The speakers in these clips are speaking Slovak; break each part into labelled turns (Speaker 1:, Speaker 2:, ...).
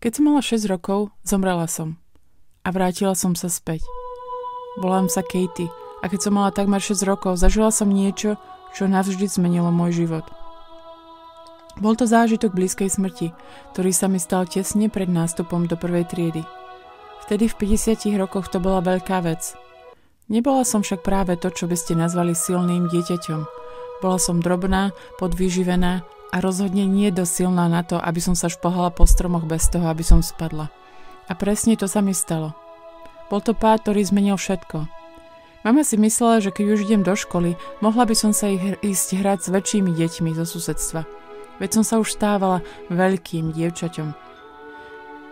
Speaker 1: Keď som mala 6 rokov, zomrela som. A vrátila som sa späť. Volám sa Katie a keď som mala takmer 6 rokov, zažila som niečo, čo navždy zmenilo môj život. Bol to zážitok blízkej smrti, ktorý sa mi stal tesne pred nástupom do prvej triedy. Vtedy v 50 rokoch to bola veľká vec. Nebola som však práve to, čo by ste nazvali silným dieťaťom. Bola som drobná, podvyživená a rozhodne nie dosť silná na to, aby som sa šplhala po stromoch bez toho, aby som spadla. A presne to sa mi stalo. Bol to pád, ktorý zmenil všetko. Mama si myslela, že keď už idem do školy, mohla by som sa ísť hrať s väčšími deťmi zo susedstva. Veď som sa už stávala veľkým dievčaťom.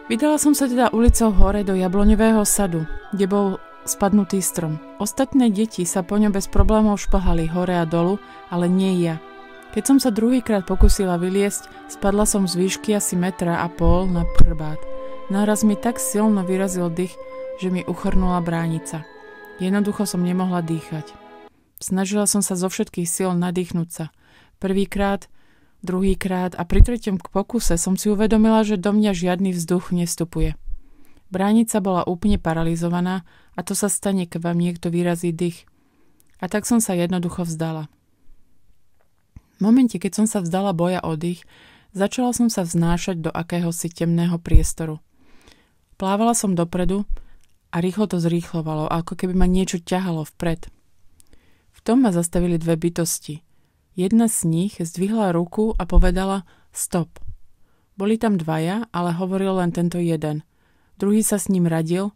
Speaker 1: Vydala som sa teda ulicou hore do jabloňového sadu, kde bol spadnutý strom. Ostatné deti sa po ňom bez problémov šplhali hore a dolu, ale nie ja. Keď som sa druhýkrát pokúsila vyliesť, spadla som z výšky asi 1,5 metra na chrbát. Naraz mi tak silno vyrazil dých, že mi uchrnula bránica. Jednoducho som nemohla dýchať. Snažila som sa zo všetkých síl nadýchnúť sa. Prvýkrát, druhýkrát a pri treťom pokuse som si uvedomila, že do mňa žiadny vzduch nevstupuje. Bránica bola úplne paralizovaná a to sa stane, keď vám niekto vyrazí dých. A tak som sa jednoducho vzdala. V momente, keď som sa vzdala boja o dých, začala som sa vznášať do akéhosi temného priestoru. Plávala som dopredu a rýchlo to zrýchlovalo, ako keby ma niečo ťahalo vpred. V tom ma zastavili dve bytosti. Jedna z nich zdvihla ruku a povedala stop. Boli tam dvaja, ale hovoril len tento jeden. Druhý sa s ním radil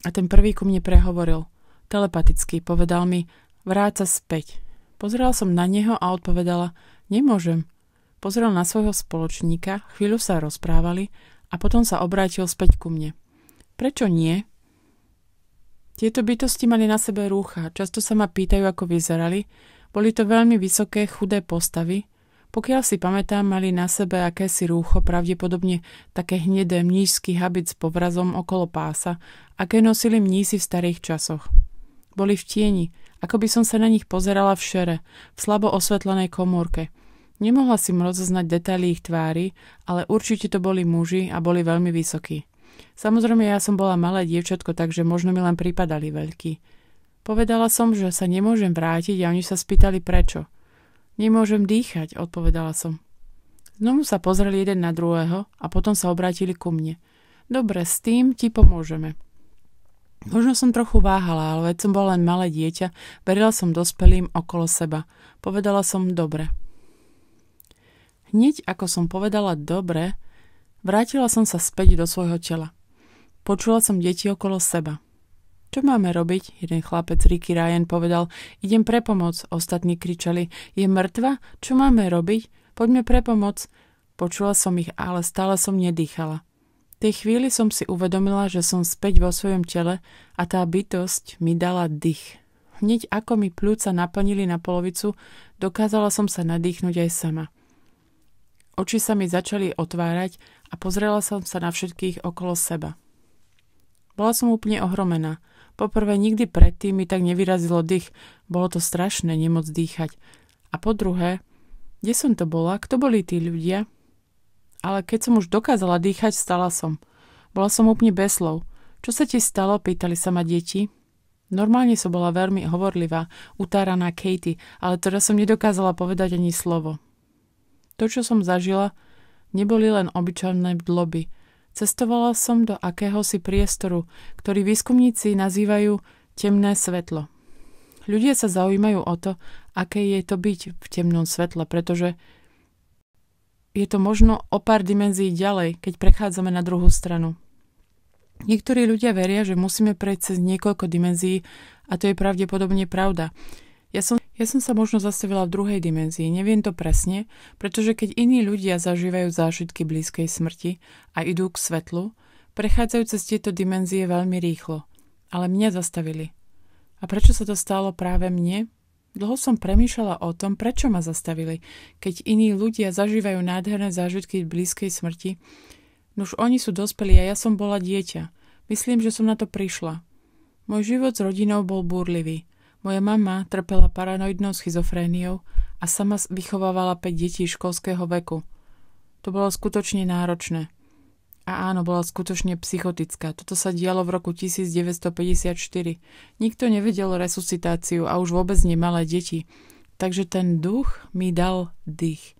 Speaker 1: a ten prvý ku mne prehovoril. Telepaticky povedal mi vráť sa späť. Pozrela som na neho a odpovedala nemôžem. Pozrel na svojho spoločníka, chvíľu sa rozprávali a potom sa obrátil späť ku mne. Prečo nie? Tieto bytosti mali na sebe rúcha, často sa ma pýtajú, ako vyzerali. Boli to veľmi vysoké, chudé postavy. Pokiaľ si pamätám, mali na sebe akési rúcho, pravdepodobne také hnedé mníšsky habit s povrazom okolo pása, aké nosili mnísi v starých časoch. Boli v tieni, ako by som sa na nich pozerala v šere, v slabo osvetlenej komórke. Nemohla si rozoznať detaily ich tvári, ale určite to boli muži a boli veľmi vysokí. Samozrejme, ja som bola malé dievčatko, takže možno mi len pripadali veľkí. Povedala som, že sa nemôžem vrátiť a oni sa spýtali prečo. Nemôžem dýchať, odpovedala som. Znovu sa pozreli jeden na druhého a potom sa obrátili ku mne. Dobre, s tým ti pomôžeme. Možno som trochu váhala, ale veď som bola len malé dieťa, verila som dospelým okolo seba. Povedala som dobre. Hneď ako som povedala dobre, vrátila som sa späť do svojho tela. Počula som deti okolo seba. Čo máme robiť? Jeden chlapec Ricky Ryan povedal, idem pre pomoc. Ostatní kričali, je mŕtva? Čo máme robiť? Poďme pre pomoc. Počula som ich, ale stále som nedýchala. V tej chvíli som si uvedomila, že som späť vo svojom tele a tá bytosť mi dala dých. Hneď ako mi pľúca naplnili na polovicu, dokázala som sa nadýchnuť aj sama. Oči sa mi začali otvárať a pozrela som sa na všetkých okolo seba. Bola som úplne ohromená. Poprvé, nikdy predtým mi tak nevyrazilo dých. Bolo to strašné nemôcť dýchať. A po druhé, kde som to bola? Kto boli tí ľudia? Ale keď som už dokázala dýchať, stala som. Bola som úplne bez slov. Čo sa ti stalo? Pýtali sa ma deti. Normálne som bola veľmi hovorlivá, utáraná Katie, ale teraz som nedokázala povedať ani slovo. To, čo som zažila, neboli len obyčajné dloby. Cestovala som do akéhosi priestoru, ktorý výskumníci nazývajú temné svetlo. Ľudia sa zaujímajú o to, aké je to byť v temnom svetle, pretože je to možno o pár dimenzií ďalej, keď prechádzame na druhú stranu. Niektorí ľudia veria, že musíme prejsť cez niekoľko dimenzií a to je pravdepodobne pravda. Ja som sa možno zastavila v druhej dimenzii, neviem to presne, pretože keď iní ľudia zažívajú zážitky blízkej smrti a idú k svetlu, prechádzajú cez tieto dimenzie veľmi rýchlo. Ale mňa zastavili. A prečo sa to stalo práve mne? Dlho som premýšľala o tom, prečo ma zastavili, keď iní ľudia zažívajú nádherné zážitky blízkej smrti. Nuž oni sú dospelí a ja som bola dieťa. Myslím, že som na to prišla. Môj život s rodinou bol búrlivý. Moja mama trpela paranoidnou schizofréniou a sama vychovávala 5 detí školského veku. To bolo skutočne náročné. A áno, bola skutočne psychotická. Toto sa dialo v roku 1954. Nikto nevedel resuscitáciu a už vôbec nemalé deti. Takže ten duch mi dal dých.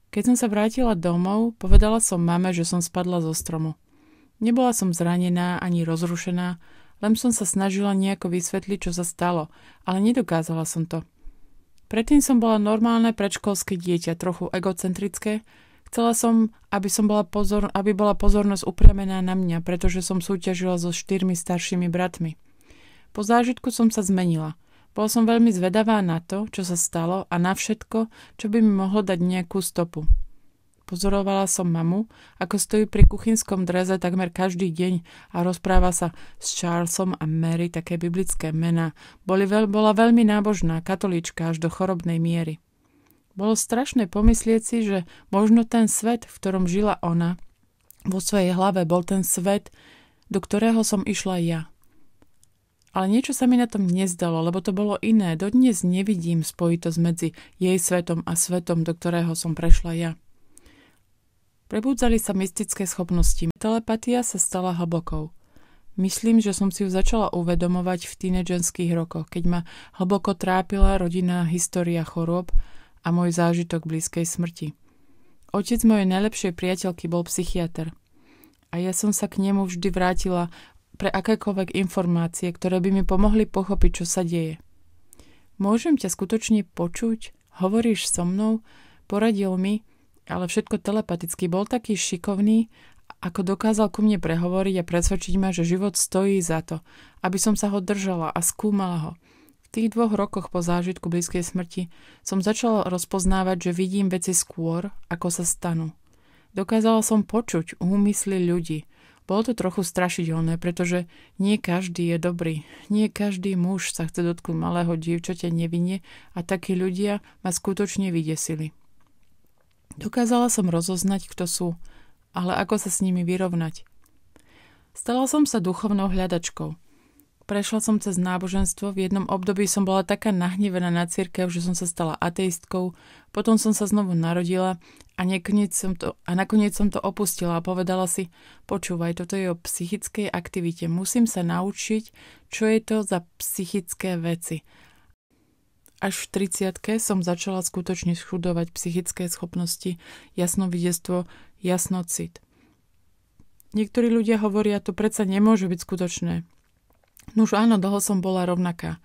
Speaker 1: Keď som sa vrátila domov, povedala som mame, že som spadla zo stromu. Nebola som zranená ani rozrušená, len som sa snažila nejako vysvetliť, čo sa stalo, ale nedokázala som to. Predtým som bola normálne predškolské dieťa, trochu egocentrické. Chcela som, aby bola pozornosť upriamená na mňa, pretože som súťažila so 4 staršími bratmi. Po zážitku som sa zmenila. Bola som veľmi zvedavá na to, čo sa stalo a na všetko, čo by mi mohlo dať nejakú stopu. Pozorovala som mamu, ako stojí pri kuchynskom dreze takmer každý deň a rozpráva sa s Charlesom a Mary, také biblické mená. Bola veľmi nábožná, katolíčka až do chorobnej miery. Bolo strašné pomyslieť si, že možno ten svet, v ktorom žila ona, vo svojej hlave bol ten svet, do ktorého som išla ja. Ale niečo sa mi na tom nezdalo, lebo to bolo iné. Dodnes nevidím spojitosť medzi jej svetom a svetom, do ktorého som prešla ja. Prebúdzali sa mystické schopnosti. Telepatia sa stala hlbokou. Myslím, že som si ju začala uvedomovať v tínedžerských rokoch, keď ma hlboko trápila rodinná história chorôb a môj zážitok blízkej smrti. Otec mojej najlepšej priateľky bol psychiater a ja som sa k nemu vždy vrátila pre akékoľvek informácie, ktoré by mi pomohli pochopiť, čo sa deje. Môžem ťa skutočne počuť? Hovoríš so mnou? Poradil mi, ale všetko telepaticky. Bol taký šikovný, ako dokázal ku mne prehovoriť a presvedčiť ma, že život stojí za to, aby som sa ho držala a skúmala ho. V tých 2 rokoch po zážitku blízkej smrti som začala rozpoznávať, že vidím veci skôr, ako sa stanú. Dokázala som počuť úmysly ľudí. Bolo to trochu strašidelné, pretože nie každý je dobrý. Nie každý muž sa chce dotknúť malého dievčaťa nevinne a takí ľudia ma skutočne vydesili. Dokázala som rozoznať, kto sú, ale ako sa s nimi vyrovnať. Stala som sa duchovnou hľadačkou. Prešla som cez náboženstvo, v jednom období som bola taká nahnevená na cirkev, že som sa stala ateistkou, potom som sa znovu narodila a nakoniec som to opustila a povedala si, počúvaj, toto je o psychickej aktivite, musím sa naučiť, čo je to za psychické veci. Až v 30-ke som začala skutočne študovať psychické schopnosti, jasnovidiestvo, jasnocit. Niektorí ľudia hovoria, to predsa nemôže byť skutočné. Nuž áno, dlho som bola rovnaká.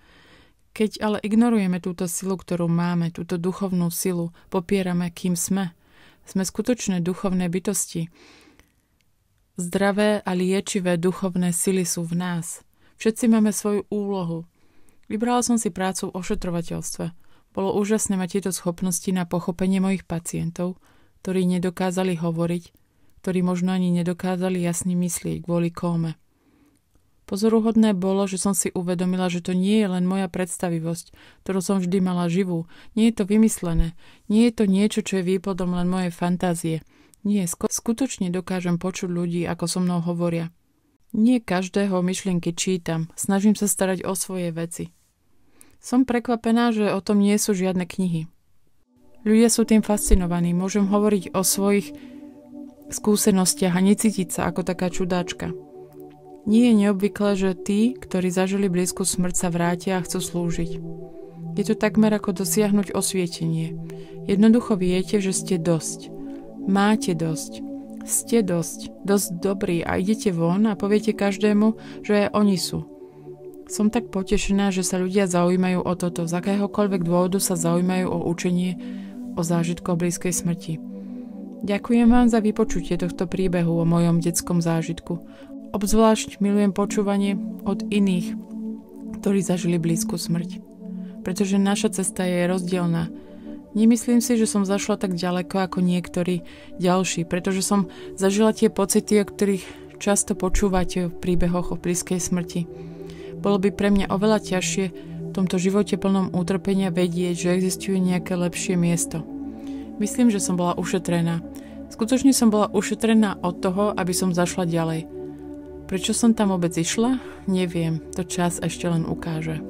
Speaker 1: Keď ale ignorujeme túto silu, ktorú máme, túto duchovnú silu, popierame, kým sme. Sme skutočné duchovné bytosti. Zdravé a liečivé duchovné sily sú v nás. Všetci máme svoju úlohu. Vybrala som si prácu v ošetrovateľstve. Bolo úžasné mať tieto schopnosti na pochopenie mojich pacientov, ktorí nedokázali hovoriť, ktorí možno ani nedokázali jasne myslieť kvôli kóme. Pozoruhodné bolo, že som si uvedomila, že to nie je len moja predstavivosť, ktorú som vždy mala živú. Nie je to vymyslené. Nie je to niečo, čo je výplodom len mojej fantázie. Nie, skutočne dokážem počuť ľudí, ako so mnou hovoria. Nie každého myšlienky čítam, snažím sa starať o svoje veci. Som prekvapená, že o tom nie sú žiadne knihy. Ľudia sú tým fascinovaní, môžem hovoriť o svojich skúsenostiach a necítiť sa ako taká čudáčka. Nie je neobvyklé, že tí, ktorí zažili blízku smrť, sa vrátia a chcú slúžiť. Je to takmer ako dosiahnuť osvietenie. Jednoducho viete, že ste dosť. Máte dosť. Ste dosť dobrí a idete von a poviete každému, že aj oni sú. Som tak potešená, že sa ľudia zaujímajú o toto, z akéhokoľvek dôvodu sa zaujímajú o učenie o zážitkoch blízkej smrti. Ďakujem vám za vypočutie tohto príbehu o mojom detskom zážitku. Obzvlášť milujem počúvanie od iných, ktorí zažili blízku smrť. Pretože naša cesta je rozdielna. Nemyslím si, že som zašla tak ďaleko ako niektorí ďalší, pretože som zažila tie pocity, o ktorých často počúvate v príbehoch o blízkej smrti. Bolo by pre mňa oveľa ťažšie v tomto živote plnom utrpenia vedieť, že existuje nejaké lepšie miesto. Myslím, že som bola ušetrená. Skutočne som bola ušetrená od toho, aby som zašla ďalej. Prečo som tam vôbec išla? Neviem, to čas ešte len ukáže.